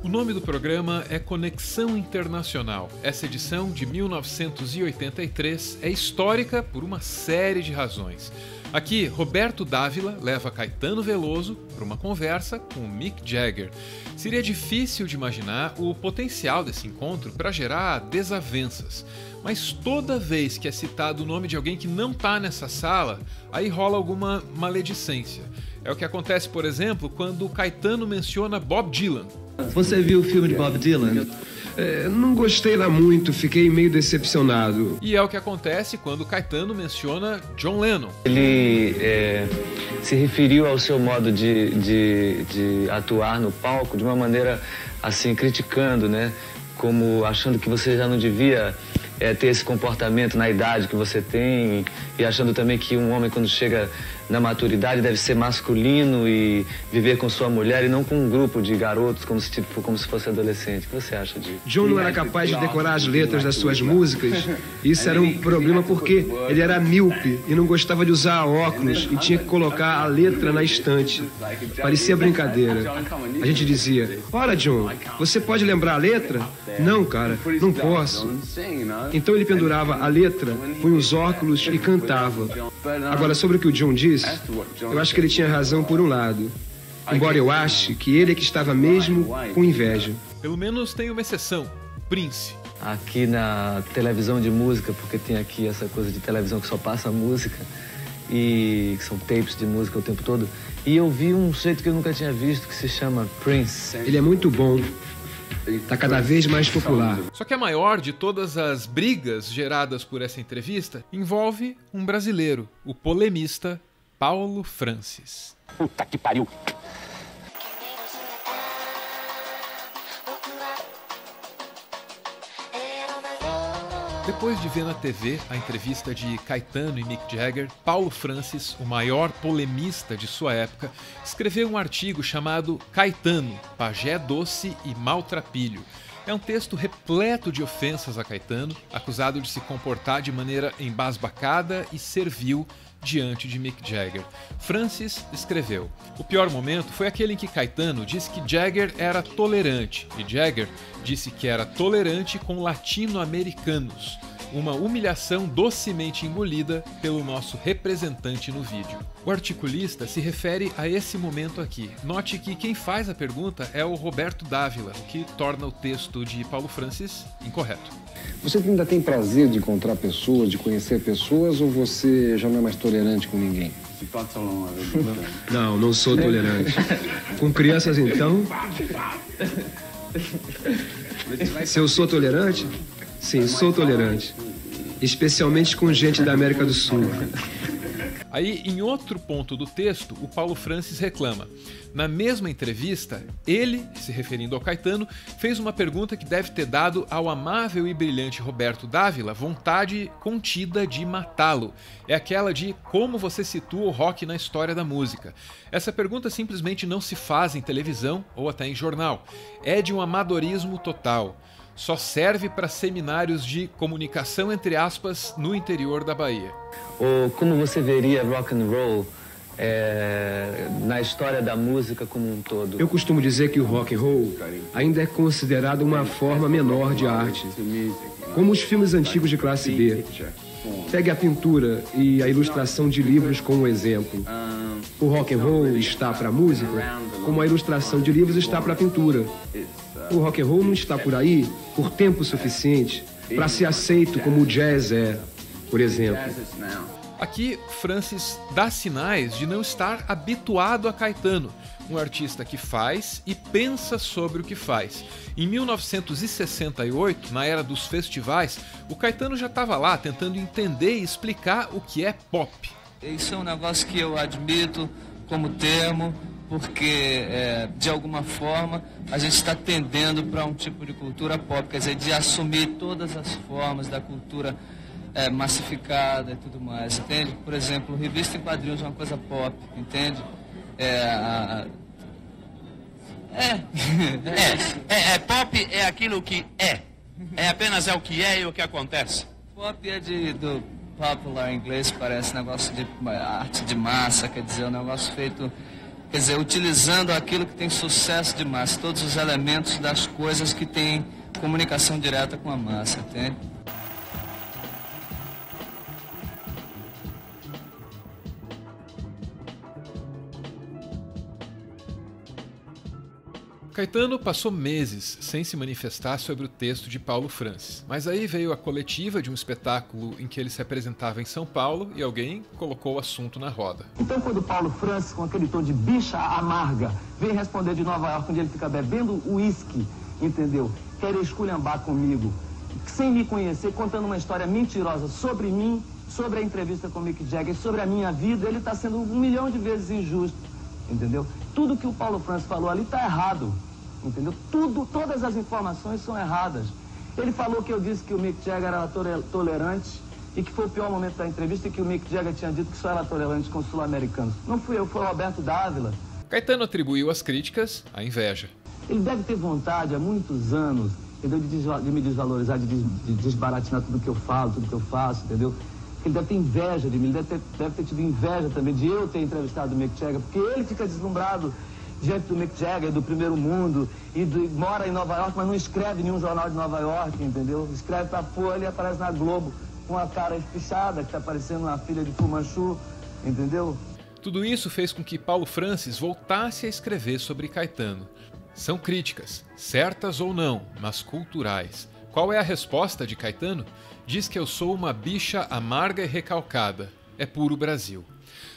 O nome do programa é Conexão Internacional. Essa edição, de 1983, é histórica por uma série de razões. Aqui, Roberto Dávila leva Caetano Veloso para uma conversa com Mick Jagger. Seria difícil de imaginar o potencial desse encontro para gerar desavenças. Mas toda vez que é citado o nome de alguém que não está nessa sala, aí rola alguma maledicência. É o que acontece, por exemplo, quando Caetano menciona Bob Dylan. Você viu o filme de Bob Dylan? Não gostei lá muito, fiquei meio decepcionado. E é o que acontece quando Caetano menciona John Lennon. Ele se referiu ao seu modo de atuar no palco de uma maneira assim, criticando, né? Como achando que você já não devia ter esse comportamento na idade que você tem, e achando também que um homem, quando chega na maturidade, deve ser masculino e viver com sua mulher e não com um grupo de garotos como se fosse adolescente. O que você acha disso? John não era capaz de decorar as letras das suas músicas. Isso era um problema porque ele era míope e não gostava de usar óculos e tinha que colocar a letra na estante. Parecia brincadeira. A gente dizia: "Ora, John, você pode lembrar a letra?" "Não, cara, não posso." Então ele pendurava a letra, punha os óculos e cantava. Agora, sobre o que o John disse, eu acho que ele tinha razão por um lado. Embora eu ache que ele é que estava mesmo com inveja. Pelo menos tem uma exceção, Prince. Aqui na televisão de música, porque tem aqui essa coisa de televisão que só passa música, e que são tapes de música o tempo todo, e eu vi um jeito que eu nunca tinha visto, que se chama Prince. Ele é muito bom. Está cada vez mais popular. Só que a maior de todas as brigas geradas por essa entrevista envolve um brasileiro, o polemista Paulo Francis. Puta que pariu! Depois de ver na TV a entrevista de Caetano e Mick Jagger, Paulo Francis, o maior polemista de sua época, escreveu um artigo chamado Caetano, Pajé Doce e Maltrapilho. É um texto repleto de ofensas a Caetano, acusado de se comportar de maneira embasbacada e servil diante de Mick Jagger. Francis escreveu: "O pior momento foi aquele em que Caetano disse que Jagger era tolerante e Jagger disse que era tolerante com latino-americanos. Uma humilhação docemente engolida pelo nosso representante no vídeo." O articulista se refere a esse momento aqui. Note que quem faz a pergunta é o Roberto Dávila, o que torna o texto de Paulo Francis incorreto. Você ainda tem prazer de encontrar pessoas, de conhecer pessoas, ou você já não é mais tolerante com ninguém? Não sou tolerante. Com crianças, então? Se eu sou tolerante? Sim, sou tolerante. Especialmente com gente da América do Sul. Aí, em outro ponto do texto, o Paulo Francis reclama. Na mesma entrevista, ele, se referindo ao Caetano, fez uma pergunta que deve ter dado ao amável e brilhante Roberto Dávila vontade contida de matá-lo. É aquela de como você situa o rock na história da música. Essa pergunta simplesmente não se faz em televisão ou até em jornal. É de um amadorismo total. Só serve para seminários de comunicação, entre aspas, no interior da Bahia. Ou como você veria rock and roll na história da música como um todo? Eu costumo dizer que o rock and roll ainda é considerado uma forma menor de arte, como os filmes antigos de classe B. Pegue a pintura e a ilustração de livros como exemplo. O rock and roll está para a música como a ilustração de livros está para a pintura. O rock and roll não está por aí por tempo suficiente para ser aceito como o jazz é, por exemplo. Aqui, Francis dá sinais de não estar habituado a Caetano, um artista que faz e pensa sobre o que faz. Em 1968, na era dos festivais, o Caetano já estava lá tentando entender e explicar o que é pop. Isso é um negócio que eu admito como termo, porque, de alguma forma, a gente está tendendo para um tipo de cultura pop, quer dizer, de assumir todas as formas da cultura massificada e tudo mais, entende? Por exemplo, revista em quadrinhos é uma coisa pop, entende? Pop é aquilo que é. É apenas o que é e o que acontece. Pop é popular em inglês parece negócio de arte de massa, quer dizer, um negócio feito, quer dizer, utilizando aquilo que tem sucesso de massa, todos os elementos das coisas que têm comunicação direta com a massa, entende? Caetano passou meses sem se manifestar sobre o texto de Paulo Francis, mas aí veio a coletiva de um espetáculo em que ele se apresentava em São Paulo e alguém colocou o assunto na roda. Então quando Paulo Francis, com aquele tom de bicha amarga, vem responder de Nova York, onde ele fica bebendo uísque, entendeu? Quer esculhambar comigo, sem me conhecer, contando uma história mentirosa sobre mim, sobre a entrevista com Mick Jagger, sobre a minha vida, ele está sendo 1 milhão de vezes injusto, entendeu? Tudo que o Paulo Francis falou ali está errado. Entendeu? Todas as informações são erradas. Ele falou que eu disse que o Mick Jagger era tolerante e que foi o pior momento da entrevista e que o Mick Jagger tinha dito que só era tolerante com os sul-americanos. Não fui eu, foi o Roberto Dávila. Caetano atribuiu as críticas à inveja. Ele deve ter vontade há muitos anos, entendeu? De me desvalorizar, de desbaratinar tudo que eu falo, tudo que eu faço, entendeu? Ele deve ter inveja de mim, ele deve ter tido inveja também de eu ter entrevistado o Mick Jagger, porque ele fica deslumbrado diante do Mick Jagger, do primeiro mundo, mora em Nova York, mas não escreve em nenhum jornal de Nova York, entendeu? Escreve pra Folha e aparece na Globo com a cara espichada, que tá parecendo uma filha de Fu Manchu, entendeu? Tudo isso fez com que Paulo Francis voltasse a escrever sobre Caetano. São críticas, certas ou não, mas culturais. Qual é a resposta de Caetano? Diz que eu sou uma bicha amarga e recalcada. É puro Brasil.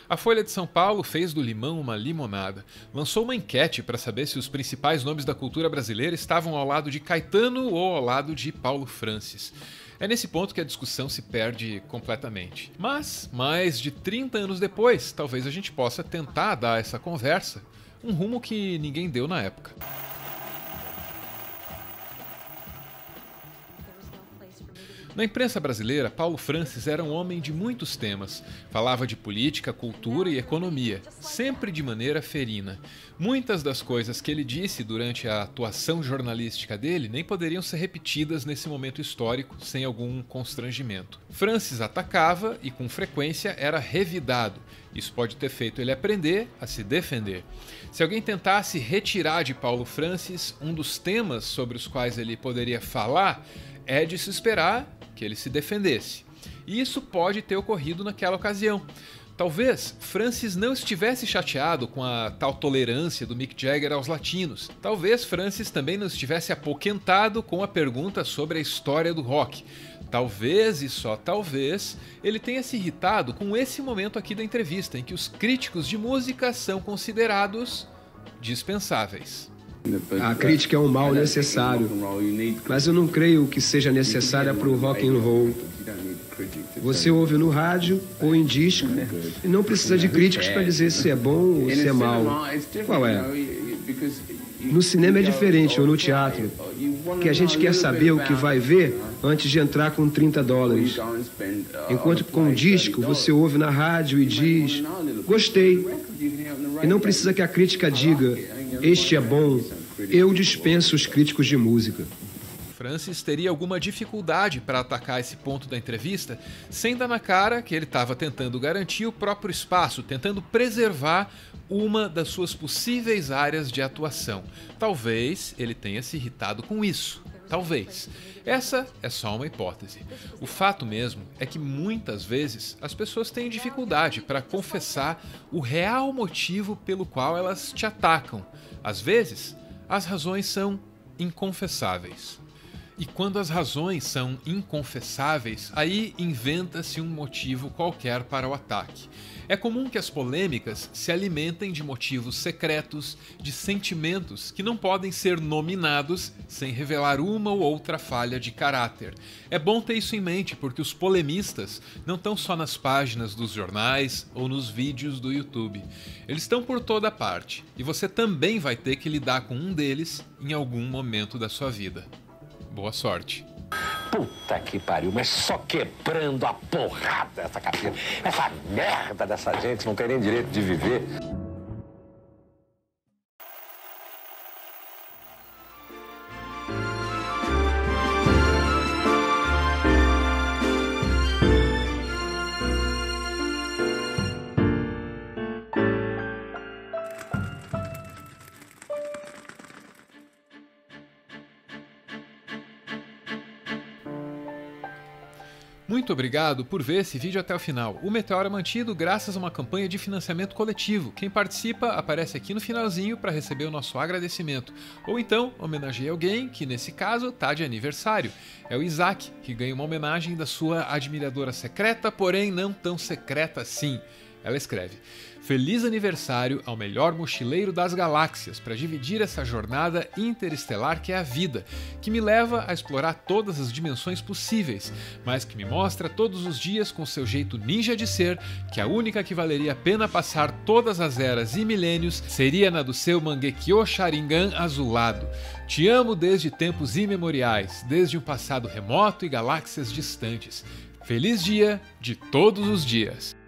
A Folha de São Paulo fez do limão uma limonada. Lançou uma enquete para saber se os principais nomes da cultura brasileira estavam ao lado de Caetano ou ao lado de Paulo Francis. É nesse ponto que a discussão se perde completamente. Mas, mais de 30 anos depois, talvez a gente possa tentar dar a essa conversa um rumo que ninguém deu na época. Na imprensa brasileira, Paulo Francis era um homem de muitos temas. Falava de política, cultura e economia, sempre de maneira ferina. Muitas das coisas que ele disse durante a atuação jornalística dele nem poderiam ser repetidas nesse momento histórico sem algum constrangimento. Francis atacava e, com frequência, era revidado. Isso pode ter feito ele aprender a se defender. Se alguém tentasse retirar de Paulo Francis um dos temas sobre os quais ele poderia falar, é de se esperar que ele se defendesse. E isso pode ter ocorrido naquela ocasião. Talvez Francis não estivesse chateado com a tal tolerância do Mick Jagger aos latinos. Talvez Francis também não estivesse apoquentado com a pergunta sobre a história do rock. Talvez, e só talvez, ele tenha se irritado com esse momento aqui da entrevista, em que os críticos de música são considerados dispensáveis. A crítica é um mal necessário, mas eu não creio que seja necessária para o rock and roll. Você ouve no rádio ou em disco e não precisa de críticos para dizer se é bom ou se é mal. Qual é? No cinema é diferente, ou no teatro, que a gente quer saber o que vai ver antes de entrar com $30. Enquanto com o disco você ouve na rádio e diz, gostei. E não precisa que a crítica diga, este é bom. Eu dispenso os críticos de música. Francis teria alguma dificuldade para atacar esse ponto da entrevista, sem dar na cara que ele estava tentando garantir o próprio espaço, tentando preservar uma das suas possíveis áreas de atuação. Talvez ele tenha se irritado com isso. Talvez. Essa é só uma hipótese. O fato mesmo é que muitas vezes as pessoas têm dificuldade para confessar o real motivo pelo qual elas te atacam. Às vezes, as razões são inconfessáveis. E quando as razões são inconfessáveis, aí inventa-se um motivo qualquer para o ataque. É comum que as polêmicas se alimentem de motivos secretos, de sentimentos que não podem ser nominados sem revelar uma ou outra falha de caráter. É bom ter isso em mente, porque os polemistas não estão só nas páginas dos jornais ou nos vídeos do YouTube. Eles estão por toda parte, e você também vai ter que lidar com um deles em algum momento da sua vida. Boa sorte. Puta que pariu, mas só quebrando a porrada essa cabeça. Essa merda dessa gente não tem nem direito de viver. Muito obrigado por ver esse vídeo até o final. O Meteoro é mantido graças a uma campanha de financiamento coletivo. Quem participa aparece aqui no finalzinho para receber o nosso agradecimento. Ou então, homenageie alguém que, nesse caso, tá de aniversário. É o Isaac, que ganha uma homenagem da sua admiradora secreta, porém não tão secreta assim. Ela escreve: Feliz aniversário ao melhor mochileiro das galáxias para dividir essa jornada interestelar que é a vida, que me leva a explorar todas as dimensões possíveis, mas que me mostra todos os dias com seu jeito ninja de ser que a única que valeria a pena passar todas as eras e milênios seria na do seu Mangekyo Sharingan azulado. Te amo desde tempos imemoriais, desde um passado remoto e galáxias distantes. Feliz dia de todos os dias!